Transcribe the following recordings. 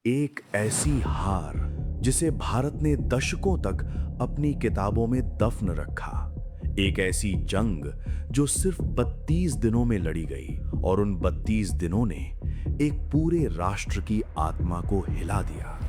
एक ऐसी हार जिसे भारत ने दशकों तक अपनी किताबों में दफन रखा। एक ऐसी जंग जो सिर्फ 32 दिनों में लड़ी गई और उन 32 दिनों ने एक पूरे राष्ट्र की आत्मा को हिला दिया।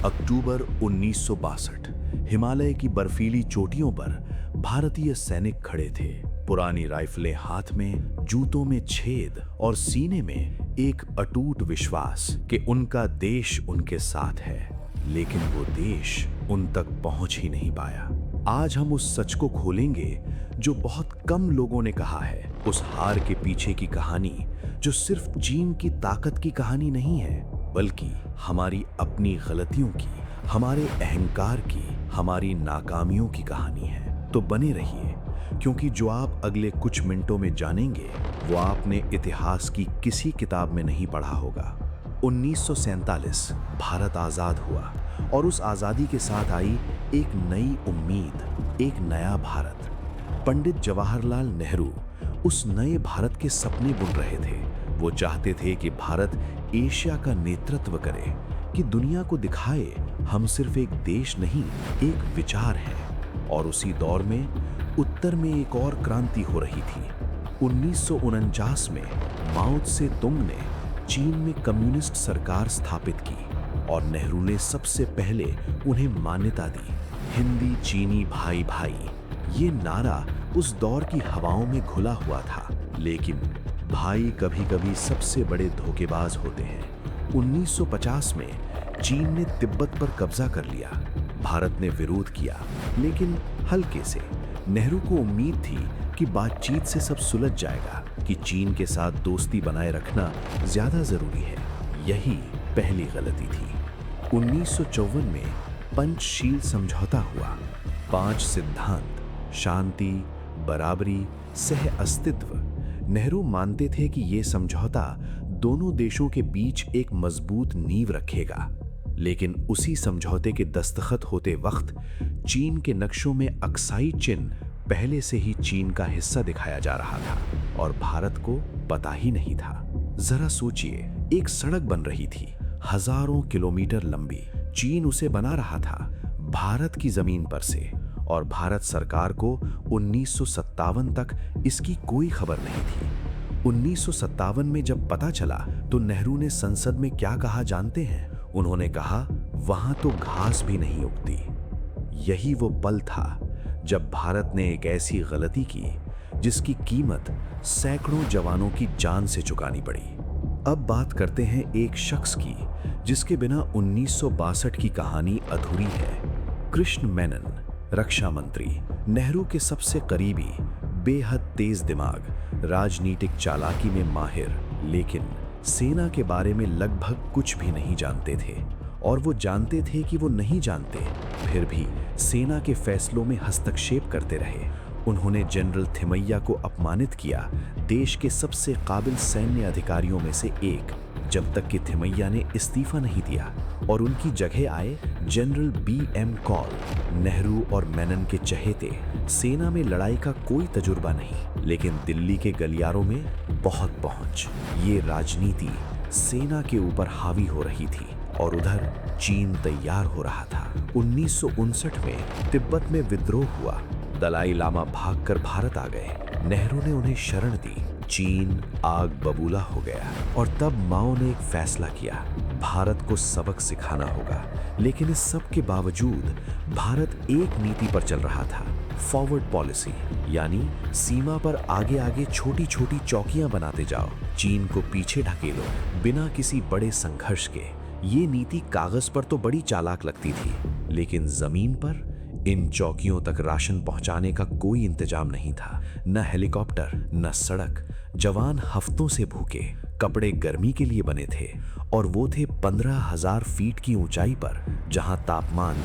अक्टूबर 1962, हिमालय की बर्फीली चोटियों पर भारतीय सैनिक खड़े थे, पुरानी राइफलें हाथ में, जूतों में छेद और सीने में एक अटूट विश्वास कि उनका देश उनके साथ है। लेकिन वो देश उन तक पहुंच ही नहीं पाया। आज हम उस सच को खोलेंगे जो बहुत कम लोगों ने कहा है, उस हार के पीछे की कहानी जो सिर्फ चीन की ताकत की कहानी नहीं है, बल्कि हमारी अपनी गलतियों की, हमारे अहंकार की, हमारी नाकामियों की कहानी है। तो बने रहिए, क्योंकि जो आप अगले कुछ मिनटों में जानेंगे वो आपने इतिहास की किसी किताब में नहीं पढ़ा होगा। 1947 भारत आजाद हुआ और उस आजादी के साथ आई एक नई उम्मीद, एक नया भारत। पंडित जवाहरलाल नेहरू उस नए भारत के सपने बुन रहे थे। वो चाहते थे कि भारत एशिया का नेतृत्व करे, कि दुनिया को दिखाए हम सिर्फ एक देश नहीं, एक विचार है। और उसी दौर में उत्तर में एक और क्रांति हो रही थी। 1949 में माओ त्से तुंग ने चीन में कम्युनिस्ट सरकार स्थापित की और नेहरू ने सबसे पहले उन्हें मान्यता दी। हिंदी चीनी भाई भाई, ये नारा उस दौर की हवाओं में घुला हुआ था। लेकिन भाई कभी कभी सबसे बड़े धोखेबाज होते हैं। 1950 में चीन ने तिब्बत पर कब्जा कर लिया। भारत ने विरोध किया, लेकिन हल्के से। नेहरू को उम्मीद थी कि बातचीत से सब सुलझ जाएगा, कि चीन के साथ दोस्ती बनाए रखना ज्यादा जरूरी है। यही पहली गलती थी। 1954 में पंचशील समझौता हुआ। 5 सिद्धांत, शांति, बराबरी, सह अस्तित्व। नेहरू मानते थे कि ये समझौता दोनों देशों के बीच एक मजबूत नींव रखेगा। लेकिन उसी समझौते के दस्तखत होते वक्त चीन के नक्शों में अक्साई चिन्ह पहले से ही चीन का हिस्सा दिखाया जा रहा था और भारत को पता ही नहीं था। जरा सोचिए, एक सड़क बन रही थी, हजारों किलोमीटर लंबी। चीन उसे बना रहा था भारत की जमीन पर से, और भारत सरकार को 1957 तक इसकी कोई खबर नहीं थी। 1957 में जब पता चला तो नेहरू ने संसद में क्या कहा जानते हैं? उन्होंने कहा, वहां तो घास भी नहीं उगती। यही वो पल था जब भारत ने एक ऐसी गलती की जिसकी कीमत सैकड़ों जवानों की जान से चुकानी पड़ी। अब बात करते हैं एक शख्स की जिसके बिना 1962 की कहानी अधूरी है। कृष्ण मेनन, रक्षा मंत्री, नेहरू के सबसे करीबी, बेहद तेज दिमाग, राजनीतिक चालाकी में माहिर, लेकिन सेना के बारे में लगभग कुछ भी नहीं जानते थे। और वो जानते थे कि वो नहीं जानते, फिर भी सेना के फैसलों में हस्तक्षेप करते रहे। उन्होंने जनरल थिमैया को अपमानित किया, देश के सबसे काबिल सैन्य अधिकारियों में से एक, जब तक कि थिमैया ने इस्तीफा नहीं दिया और उनकी जगह आए जनरल BM कॉल। नेहरू और मेनन के चहेते। सेना में लड़ाई का कोई तजुर्बा नहीं, लेकिन दिल्ली के गलियारों में बहुत पहुंच। ये राजनीति सेना के ऊपर हावी हो रही थी और उधर चीन तैयार हो रहा था। 1959 में तिब्बत में विद्रोह हुआ। दलाई लामा भागकर भारत आ गए। नेहरू ने उन्हें शरण दी। चीन आग बबूला हो गया और तब माओ ने एक फैसला किया, भारत को सबक सिखाना होगा। लेकिन इस सब के बावजूद भारत एक नीति पर चल रहा था, फॉरवर्ड पॉलिसी, यानी सीमा पर आगे आगे छोटी छोटी चौकियां बनाते जाओ, चीन को पीछे ढकेलो बिना किसी बड़े संघर्ष के। ये नीति कागज पर तो बड़ी चालाक लगती थी, लेकिन जमीन पर इन चौकियों तक राशन पहुंचाने का कोई इंतजाम नहीं था। न हेलीकॉप्टर, न सड़क। जवान हफ्तों से भूखे, कपड़े गर्मी के लिए बने थे, और वो थे 15,000 फीट की ऊंचाई पर, जहां तापमान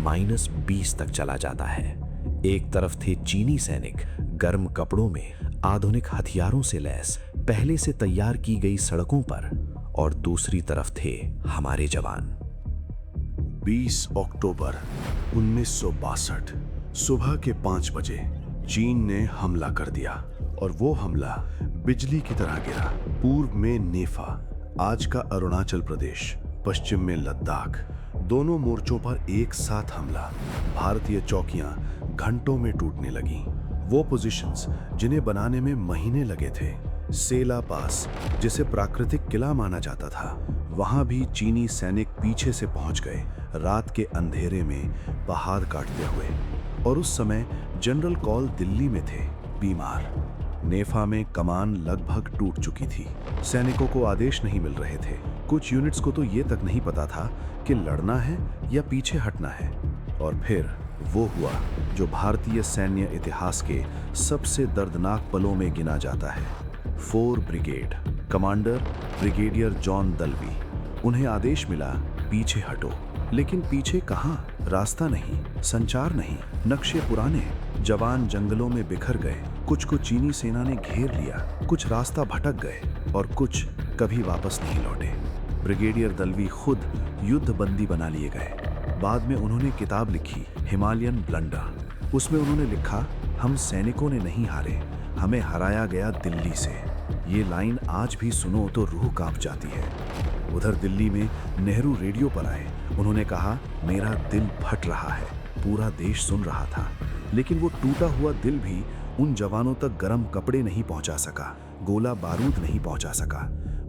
-20 तक चला जाता है। एक तरफ थे चीनी सैनिक, गर्म कपड़ों में, आधुनिक हथियारों से लैस, पहले से तैयार की गई सड़कों पर, और दूसरी तरफ थे हमारे जवान। 20 अक्टूबर 1962 सुबह के 5 बजे चीन ने हमला कर दिया, और वो हमला बिजली की तरह गिरा। पूर्व में नेफा, आज का अरुणाचल प्रदेश, पश्चिम में लद्दाख। दोनों मोर्चों पर एक साथ हमला। भारतीय चौकियां घंटों में टूटने लगीं। वो पोजीशंस जिन्हें बनाने में महीने लगे थे, सेला पास जिसे प्राकृतिक किला माना जाता था, वहां भी चीनी सैनिक पीछे से पहुंच गए, रात के अंधेरे में पहाड़ काटते हुए। और उस समय जनरल कॉल दिल्ली में थे, बीमार। नेफा में कमान लगभग टूट चुकी थी। सैनिकों को आदेश नहीं मिल रहे थे। कुछ यूनिट्स को तो ये तक नहीं पता था कि लड़ना है या पीछे हटना है। और फिर वो हुआ जो भारतीय सैन्य इतिहास के सबसे दर्दनाक पलों में गिना जाता है। 4 brigade commander brigadier John Dalvi. उन्हें आदेश मिला, पीछे हटो। लेकिन पीछे कहां? रास्ता नहीं, संचार नहीं, नक्शे पुराने। जवान जंगलों में बिखर गए। कुछ को चीनी सेना ने घेर लिया, कुछ रास्ता भटक गए और कुछ कभी वापस नहीं लौटे। ब्रिगेडियर दलवी खुद युद्ध बंदी बना लिए गए। बाद में उन्होंने किताब लिखी, हिमालयन ब्लंडर। उसमें उन्होंने लिखा, हम सैनिकों ने नहीं हारे, हमें हराया गया दिल्ली से। ये लाइन आज भी सुनो तो रूह कांप जाती है। उधर दिल्ली में नेहरू रेडियो पर आए। उन्होंने कहा, मेरा दिल फट रहा है। पूरा देश सुन रहा था, लेकिन वो टूटा हुआ दिल भी उन जवानों तक गर्म कपड़े नहीं पहुंचा सका, गोला बारूद नहीं पहुंचा सका,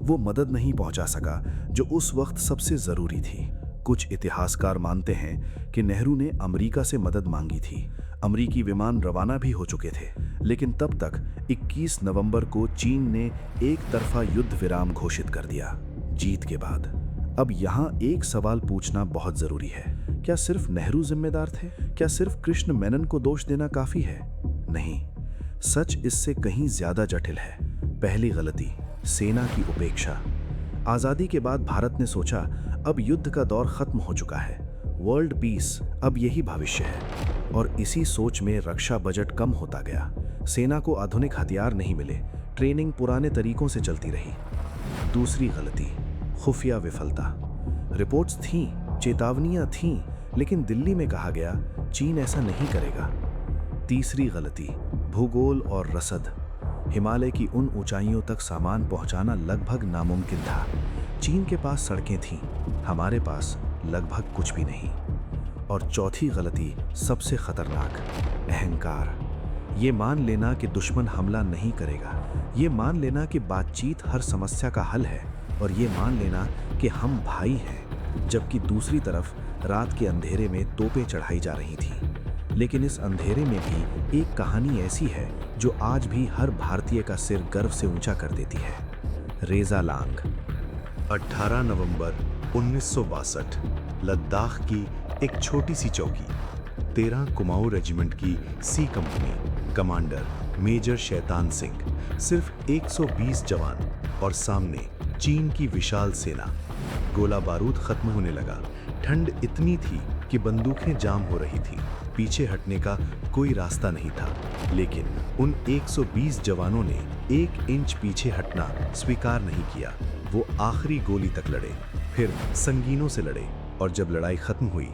वो मदद नहीं पहुंचा सका जो उस वक्त सबसे जरूरी थी। कुछ इतिहासकार मानते हैं कि नेहरू ने अमेरिका से मदद मांगी थी। अमेरिकी विमान रवाना भी हो चुके थे, लेकिन तब तक 21 नवंबर को चीन ने एक तरफा युद्ध विराम घोषित कर दिया, जीत के बाद। अब यहाँ एक सवाल पूछना बहुत जरूरी है। क्या सिर्फ नेहरू जिम्मेदार थे? क्या सिर्फ कृष्ण मेनन को दोष देना काफी है? नहीं, सच इससे कहीं ज्यादा जटिल है। पहली गलती, सेना की उपेक्षा। आजादी के बाद भारत ने सोचा, अब युद्ध का दौर खत्म हो चुका है, वर्ल्ड पीस अब यही भविष्य है। और इसी सोच में रक्षा बजट कम होता गया। सेना को आधुनिक हथियार नहीं मिले, ट्रेनिंग पुराने तरीकों से चलती रही। दूसरी गलती, खुफिया विफलता। रिपोर्ट्स थीं, चेतावनियां थीं, लेकिन दिल्ली में कहा गया, चीन ऐसा नहीं करेगा। तीसरी गलती, भूगोल और रसद। हिमालय की उन ऊंचाइयों तक सामान पहुंचाना लगभग नामुमकिन था। चीन के पास सड़कें थीं, हमारे पास लगभग कुछ भी नहीं। और चौथी गलती, सबसे खतरनाक, अहंकार। ये मान लेना कि दुश्मन हमला नहीं करेगा, ये मान लेना कि बातचीत हर समस्या का हल है, और ये मान लेना कि हम भाई हैं, जबकि दूसरी तरफ रात के अंधेरे में तोपें चढ़ाई जा रही थीं। लेकिन इस अंधेरे में भी एक कहानी ऐसी है जो आज भी हर भारतीय का सिर गर्व से ऊंचा कर देती है। रेजा लांग। 18 नवंबर 1962, लद्दाख की एक छोटी सी चौकी। 13 कुमाऊं रेजिमेंट की सी company, commander major Shaitan Singh, सिर्फ 120 जवान और सामने चीन की विशाल सेना। गोला बारूद खत्म होने लगा। ठंड इतनी थी कि बंदूकें जाम हो रही थीं। पीछे हटने का कोई रास्ता नहीं था, लेकिन उन 120 जवानों ने 1 इंच पीछे हटना स्वीकार नहीं किया। वो आखिरी गोली तक लड़े, फिर संगीनों से लड़े, और जब लड़ाई खत्म हुई,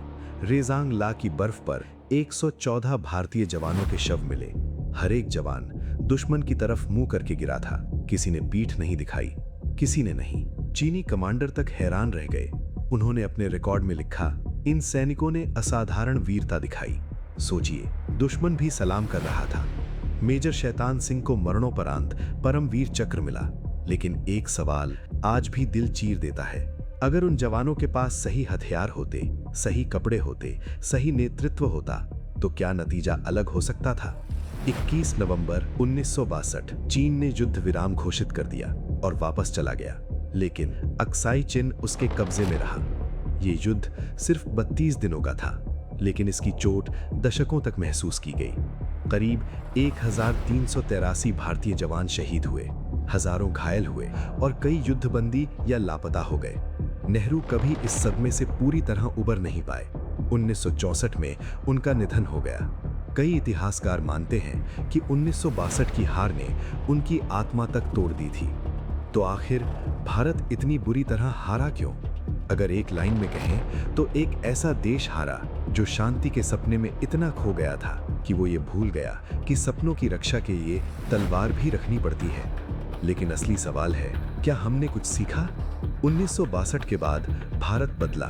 रेजांग ला की बर्फ पर 114 भारतीय जवानों के शव मिले। हर एक जवान दुश्मन की तरफ मुंह करके गिरा था। किसी ने पीठ नहीं दिखाई, किसी ने नहीं। चीनी कमांडर तक हैरान रह गए। उन्होंने अपने रिकॉर्ड में लिखा, इन सैनिकों ने असाधारण वीरता दिखाई। सोचिए, दुश्मन भी सलाम कर रहा था। मेजर शैतान सिंह को मरणोपरांत परमवीर चक्र मिला, लेकिन एक सवाल आज भी दिल चीर देता है। अगर उन जवानों के पास सही हथियार होते, सही कपड़े होते, सही नेतृत्व होता, तो क्या नतीजा अलग हो सकता था? 21 नवंबर 1962 चीन ने युद्ध विराम घोषित कर दिया और वापस चला गया, लेकिन अक्साई चिन उसके कब्जे में रहा। ये युद्ध सिर्फ 32 दिनों का था, लेकिन इसकी चोट दशकों तक महसूस की गई। करीब 1383 भारतीय जवान शहीद हुए, हजारों घायल हुए और कई युद्धबंदी या लापता हो गए। नेहरू कभी इस सदमे से पूरी तरह उबर नहीं पाए। 1964 में उनका निधन हो गया। कई इतिहासकार मानते हैं कि 1962 की हार ने उनकी आत्मा तक तोड़ दी थी। तो आखिर भारत इतनी बुरी तरह हारा क्यों? अगर एक लाइन में कहें तो एक ऐसा देश हारा जो शांति के सपने में इतना खो गया था कि वो ये भूल गया कि सपनों की रक्षा के लिए तलवार भी रखनी पड़ती है। लेकिन असली सवाल है, क्या हमने कुछ सीखा? 1962 के बाद भारत बदला,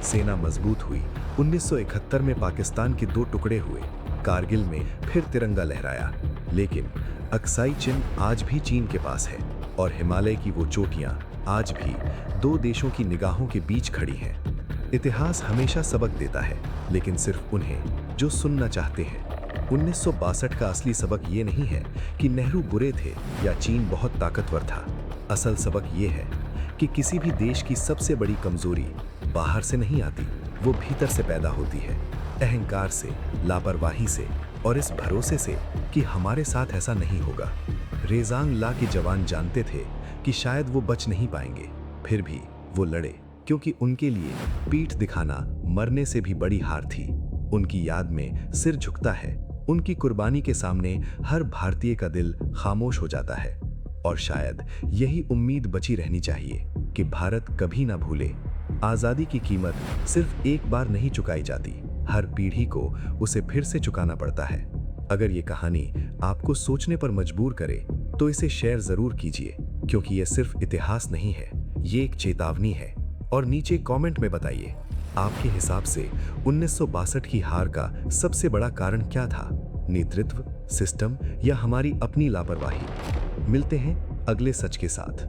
सेना मजबूत हुई। 1971 में पाकिस्तान के 2 टुकड़े हुए, कारगिल में फिर तिरंगा लहराया। लेकिन अक्साई चिन्ह आज भी चीन के पास है और हिमालय की वो चोटियां आज भी 2 देशों की निगाहों के बीच खड़ी हैं। इतिहास हमेशा सबक देता है, लेकिन सिर्फ उन्हें जो सुनना चाहते हैं। 1962 का असली सबक ये नहीं है कि नेहरू बुरे थे या चीन बहुत ताकतवर था। असल सबक ये है कि किसी भी देश की सबसे बड़ी कमजोरी बाहर से नहीं आती, वो भीतर से पैदा होती है। अहंकार से, लापरवाही से और इस भरोसे से कि हमारे साथ ऐसा नहीं होगा। रेजांग ला के जवान जानते थे कि शायद वो बच नहीं पाएंगे, फिर भी वो लड़े, क्योंकि उनके लिए पीठ दिखाना मरने से भी बड़ी हार थी। उनकी याद में सिर झुकता है, उनकी कुर्बानी के सामने हर भारतीय का दिल खामोश हो जाता है। और शायद यही उम्मीद बची रहनी चाहिए कि भारत कभी ना भूले, आज़ादी की कीमत सिर्फ एक बार नहीं चुकाई जाती, हर पीढ़ी को उसे फिर से चुकाना पड़ता है। अगर ये कहानी आपको सोचने पर मजबूर करे तो इसे शेयर जरूर कीजिए, क्योंकि ये सिर्फ इतिहास नहीं है, ये एक चेतावनी है। और नीचे कमेंट में बताइए, आपके हिसाब से 1962 की हार का सबसे बड़ा कारण क्या था? नेतृत्व, सिस्टम या हमारी अपनी लापरवाही? मिलते हैं अगले सच के साथ।